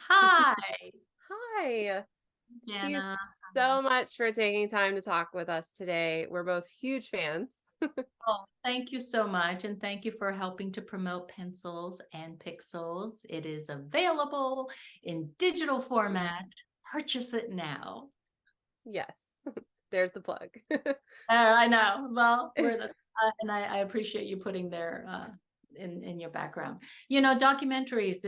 Hi, Hi. Thank you Jana. so much for taking time to talk with us today. We're both huge fans. Oh, thank you so much. And thank you for helping to promote Pencils and Pixels. It is available in digital format. Purchase it now. Yes, there's the plug. I know. Well, and I appreciate you putting there in your background. You know, documentaries,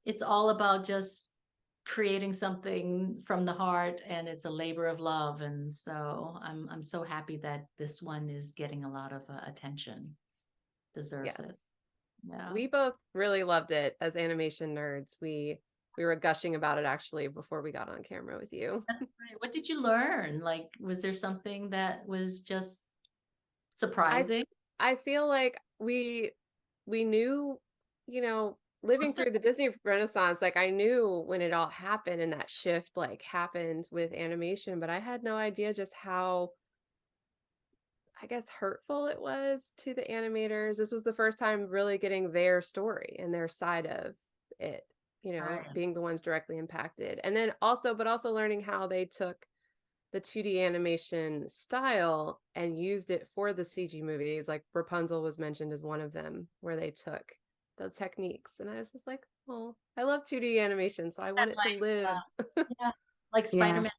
it's all about just creating something from the heart, and it's a labor of love. And so I'm so happy that this one is getting a lot of attention. Deserves Yes, it. Yeah. we both really loved it as animation nerds. We were gushing about it actually before we got on camera with you. That's great. What did you learn? Like, was there something that was just I surprising? I feel like we knew, living Most of through the Disney Renaissance, like I knew when it all happened and that shift like happened with animation, but I had no idea just how, I guess, hurtful it was to the animators. This was the first time really getting their story and their side of it, right. being the ones directly impacted. And then also learning how they took the 2D animation style and used it for the CG movies. Like Rapunzel was mentioned as one of them, where they took the techniques. And I was just like, oh, I love 2D animation, so I And want it to live. yeah, like Yeah. Spider-Man,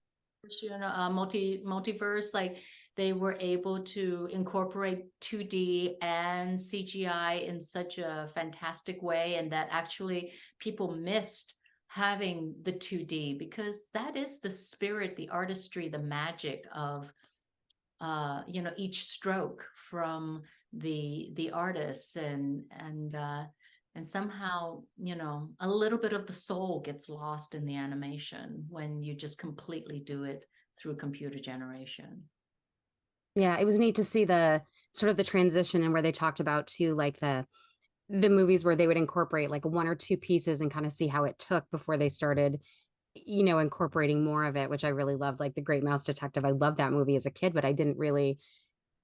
multiverse, like they were able to incorporate 2D and CGI in such a fantastic way, and that actually people missed having the 2D because that is the spirit, the artistry, the magic of each stroke from the artists, and somehow, a little bit of the soul gets lost in the animation when you just completely do it through computer generation. Yeah, it was neat to see the sort of the transition and where they talked about too, like the movies where they would incorporate like one or two pieces and kind of see how it took before they started, incorporating more of it, which I really loved. Like The Great Mouse Detective. I loved that movie as a kid, but I didn't really,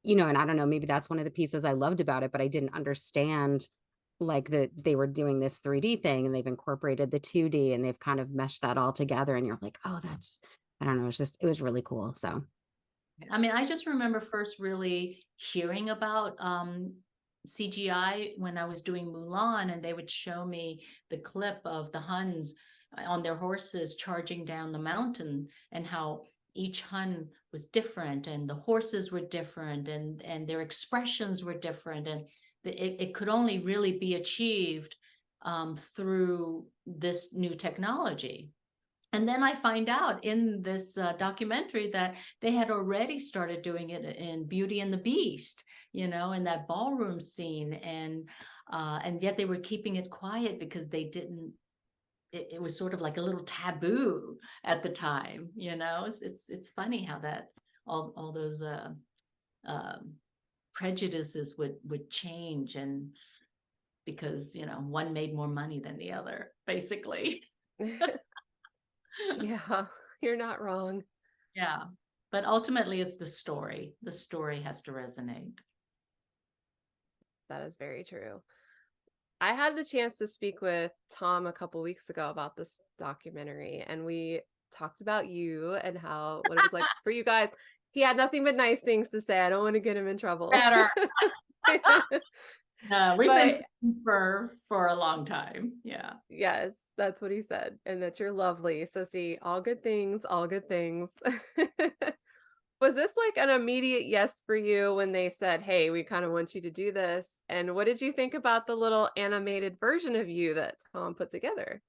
and I don't know, maybe that's one of the pieces I loved about it, but I didn't understand like that they were doing this 3D thing and they've incorporated the 2D and they've kind of meshed that all together. And you're like, oh, I don't know, it was really cool. So I mean, I just remember first really hearing about CGI when I was doing Mulan, and they would show me the clip of the Huns on their horses charging down the mountain, and how each Hun was different, and the horses were different, and their expressions were different, and it could only really be achieved through this new technology. And then I find out in this documentary that they had already started doing it in Beauty and the Beast, in that ballroom scene, and yet they were keeping it quiet because they didn't. It was sort of like a little taboo at the time. It's funny how that all those um prejudices would change, and because one made more money than the other, basically. Yeah, you're not wrong. Yeah. But ultimately, it's the story. The story has to resonate. That is very true. I had the chance to speak with Tom a couple weeks ago about this documentary, and we talked about you and how what it was like for you guys. He had nothing but nice things to say. I don't want to get him in trouble. Better. We've been But friends for a long time. Yeah. yes, that's what he said, and that you're lovely. So see, all good things, all good things. Was this like an immediate yes for you when they said, "Hey, we kind of want you to do this"? And what did you think about the little animated version of you that Tom put together?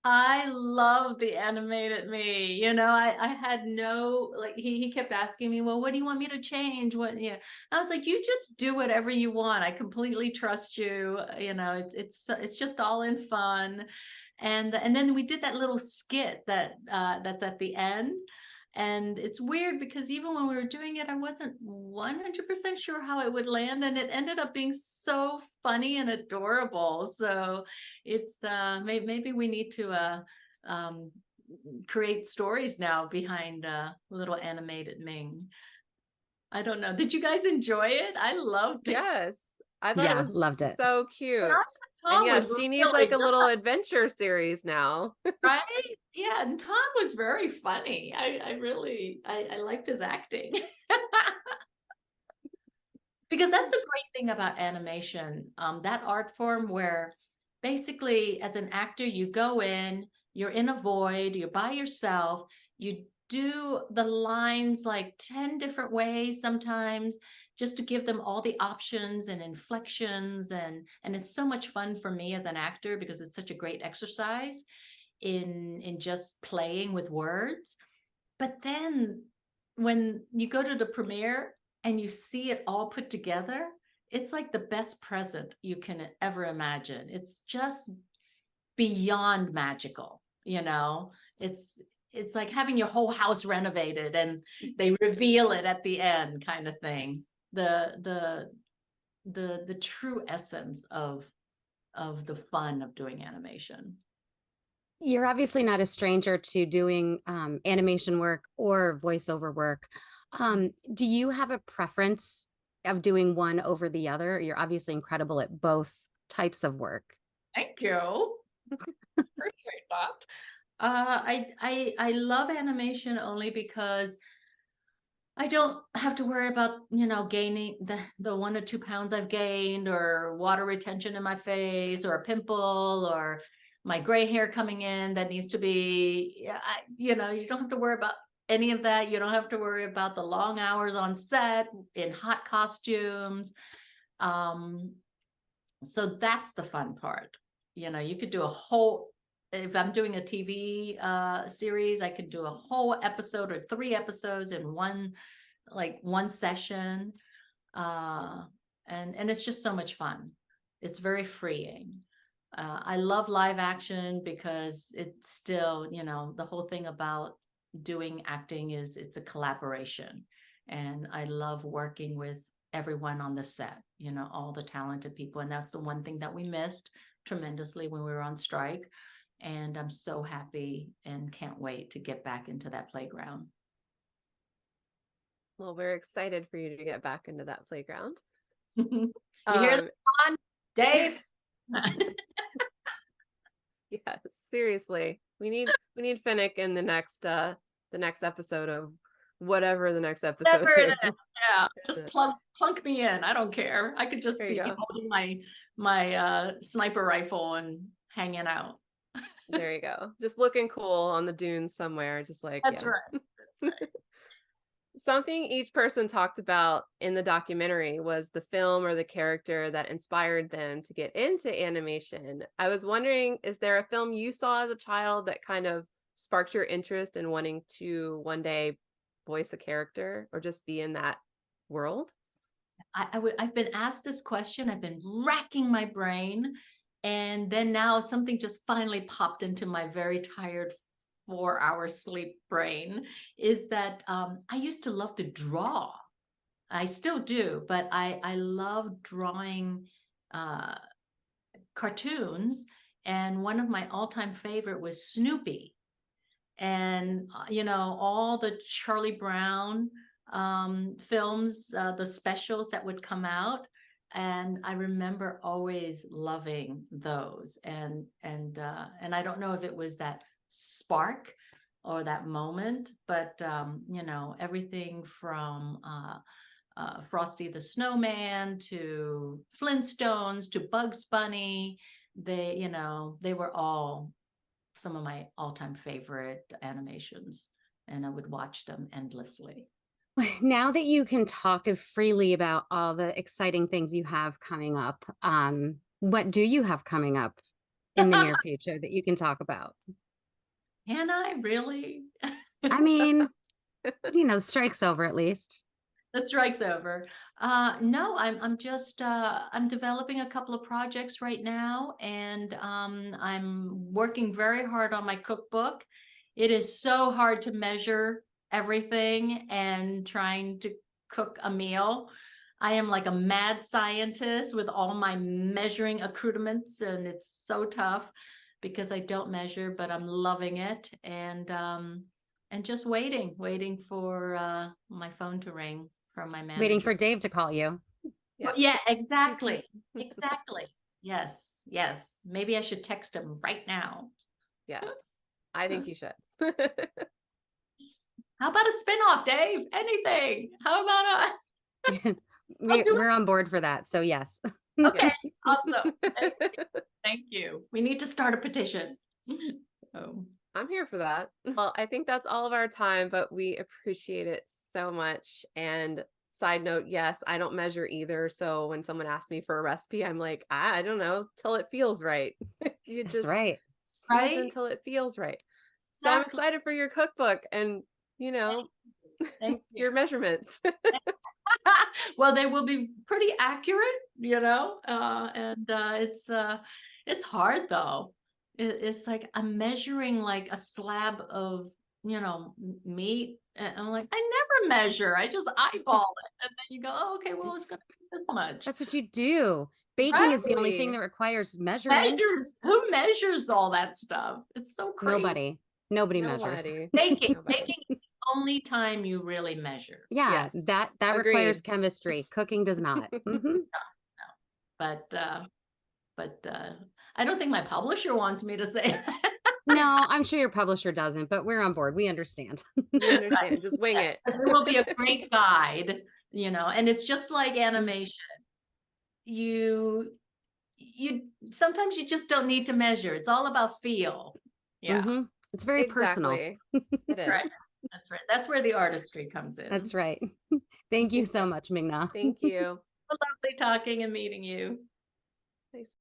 I love the animated me. I had no, like, he kept asking me, well, what do you want me to change? What, I was like, you just do whatever you want. I completely trust you. It's just all in fun. And then we did that little skit that's at the end. And it's weird because even when we were doing it, I wasn't 100% sure how it would land, and it ended up being so funny and adorable. So it's maybe we need to um, create stories now behind little animated Ming. I don't know. Did you guys enjoy it? I loved it. Yes, I thought it yeah, was loved it. so And I cute. And Tom was yes, she needs really like a little adventure series now. right. Yeah, and Tom was very funny. I really I liked his acting. Because that's the great thing about animation, that art form where basically as an actor, you go in, you're in a void, you're by yourself, you do the lines like 10 different ways sometimes just to give them all the options and inflections and it's so much fun for me as an actor because it's such a great exercise in just playing with words. But then when you go to the premiere and you see it all put together, it's like the best present you can ever imagine. It's just beyond magical, you know? It's like having your whole house renovated and they reveal it at the end kind of thing. The true essence of the fun of doing animation. You're obviously not a stranger to doing animation work or voiceover work. Do you have a preference of doing one over the other? You're obviously incredible at both types of work. Thank you. Appreciate that. I love animation only because I don't have to worry about, gaining the 1 or 2 pounds I've gained or water retention in my face or a pimple or my gray hair coming in that needs to be, yeah, you don't have to worry about any of that. You don't have to worry about the long hours on set in hot costumes. Um, so that's the fun part. You could do a whole, if I'm doing a TV series, I could do a whole episode or 3 episodes in one session. uh and it's just so much fun. It's very freeing. I love live action because it's still, the whole thing about doing acting is it's a collaboration, and I love working with everyone on the set, all the talented people, and that's the one thing that we missed tremendously when we were on strike. And I'm so happy and can't wait to get back into that playground. Well, we're excited for you to get back into that playground. You hear that, Ron? Dave? Yes, seriously. We need Finnick in the next episode of whatever the next episode Whatever it is. is. Yeah, just plunk me in. I don't care. I could just There be you go. holding my sniper rifle and hanging out. There you go. Just looking cool on the dunes somewhere, just like, That's yeah. right. That's right. Something each person talked about in the documentary was the film or the character that inspired them to get into animation. I was wondering, is there a film you saw as a child that kind of sparked your interest in wanting to one day voice a character or just be in that world? I've been asked this question. I've been racking my brain. And then now something just finally popped into my very tired 4 hour sleep brain is that I used to love to draw. I still do, but I love drawing uh, cartoons. And one of my all-time favorite was Snoopy. And, all the Charlie Brown films, the specials that would come out. And I remember always loving those. And I don't know if it was that spark or that moment, but, everything from Frosty the Snowman to Flintstones to Bugs Bunny, they were all some of my all-time favorite animations, and I would watch them endlessly. Now that you can talk freely about all the exciting things you have coming up, what do you have coming up in the near future that you can talk about? Can I really? I mean, strike's over at least. The strike's over. No, I'm just I'm developing a couple of projects right now, and I'm working very hard on my cookbook. It is so hard to measure everything and trying to cook a meal. I am like a mad scientist with all my measuring accoutrements, and it's so tough because I don't measure, but I'm loving it. And just waiting for my phone to ring from my manager. Waiting for Dave to call you. Yeah, exactly. Exactly. Yes. Yes. Maybe I should text him right now. Yes, I think you should. How about a spinoff, Dave? Anything? How about I'll do We're on board for that. So yes. Okay, Yes. awesome. Thank you. We need to start a petition. Oh, I'm here for that. Well, I think that's all of our time, but we appreciate it so much. And side note, yes, I don't measure either. So when someone asks me for a recipe, I'm like, I don't know, till it feels right. You That's just right. season right? till it feels right. So I'm Exactly. excited for your cookbook and, you know, Thank you. your measurements. Well, they will be pretty accurate, and it's hard though. It's like I'm measuring like a slab of, meat. And I'm like, I never measure. I just eyeball it. And then you go, oh, okay, well, it's It's- gonna be this much. That's what you do. Baking is the only thing that Exactly. requires measuring. Who measures all that stuff? It's so crazy. Nobody measures. Nobody. Baking Nobody. is the only time you really measure. Yeah, Yes. that requires Agreed. chemistry. Cooking does not. Mhm. But I don't think my publisher wants me to say that. No, I'm sure your publisher doesn't, but we're on board. We understand. We understand. Just wing it. It will be a great guide, and it's just like animation. You sometimes you just don't need to measure. It's all about feel. Yeah. Mhm. It's very personal. Exactly. It is. Right. That's right. That's where the artistry comes in. That's right. Thank you so much, Ming-Na. Thank you. Lovely talking and meeting you. Thanks.